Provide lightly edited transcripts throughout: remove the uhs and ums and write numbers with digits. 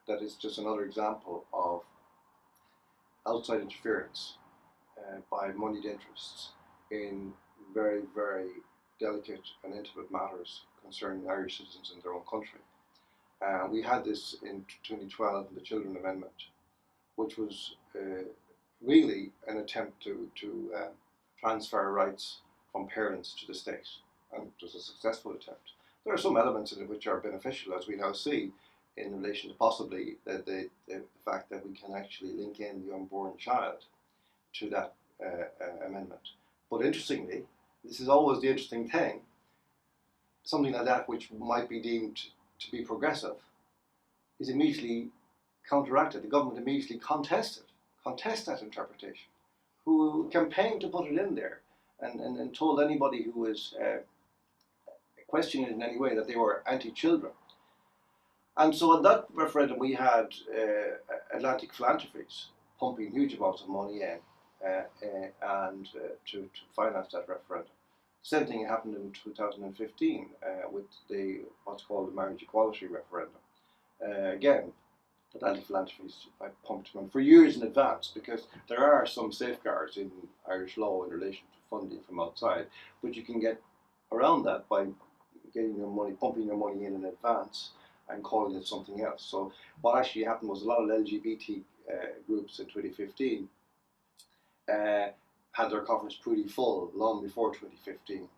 that is just another example of outside interference by moneyed interests in very, very delicate and intimate matters concerning Irish citizens in their own country. We had this in 2012 in the Children Amendment, which was really an attempt to transfer rights from parents to the state, and it was a successful attempt. There are some elements in it which are beneficial, as we now see, in relation to possibly the fact that we can actually link in the unborn child to that amendment. But interestingly, this is always the interesting thing, something like that which might be deemed to be progressive is immediately counteracted. The government immediately contest that interpretation, who campaigned to put it in there and told anybody who was questioning it in any way that they were anti-children. And so in that referendum we had Atlantic Philanthropies pumping huge amounts of money in and to finance that referendum. Same thing happened in 2015 with the what's called the marriage equality referendum. Again, Atlantic Philanthropies pumped money for years in advance, because there are some safeguards in Irish law in relation to funding from outside, but you can get around that by getting your money, pumping your money in advance and calling it something else. So what actually happened was a lot of LGBT groups in 2015 had their coffers pretty full long before 2015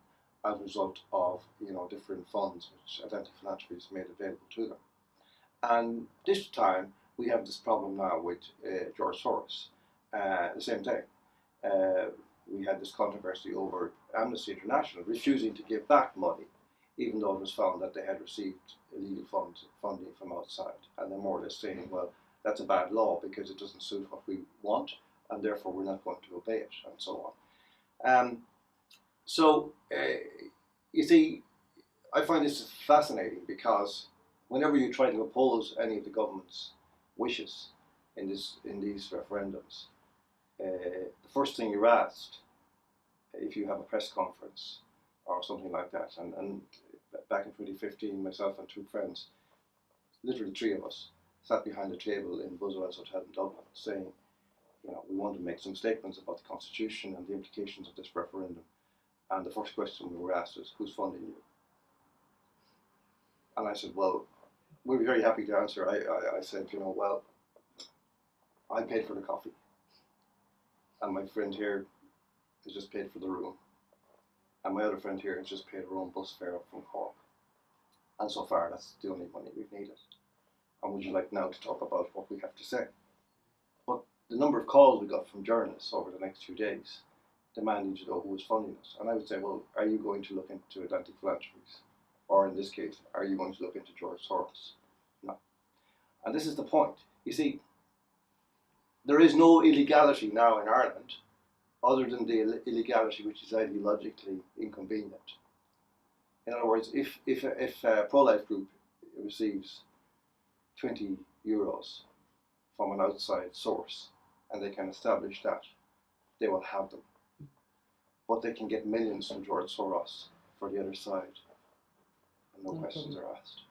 as a result of different funds which Atlantic Philanthropies made available to them. And this time we have this problem now with George Soros. The same thing. We had this controversy over Amnesty International refusing to give back money, even though it was found that they had received illegal funding from outside. And they're more or less saying, well, that's a bad law because it doesn't suit what we want, and therefore we're not going to obey it, and so on. You see, I find this fascinating, because whenever you try to oppose any of the government's wishes in these referendums, the first thing you're asked, if you have a press conference or something like that, and back in 2015, myself and two friends, literally three of us, sat behind a table in Buzzwell's Hotel in Dublin, saying, we want to make some statements about the Constitution and the implications of this referendum. And the first question we were asked is, who's funding you? And I said, well, we'd be very happy to answer. I said, well, I paid for the coffee. And my friend here has just paid for the room. And my other friend here has just paid her own bus fare up from Cork. And so far, that's the only money we've needed. And would you like now to talk about what we have to say? But the number of calls we got from journalists over the next few days demanding to know who was funding us. And I would say, well, are you going to look into Atlantic Philanthropies? Or in this case, are you going to look into George Soros? No. And this is the point. You see, there is no illegality now in Ireland other than the illegality which is ideologically inconvenient. In other words, if a pro-life group receives 20 euros from an outside source and they can establish that, they will have them. But they can get millions from George Soros for the other side, and no questions are asked.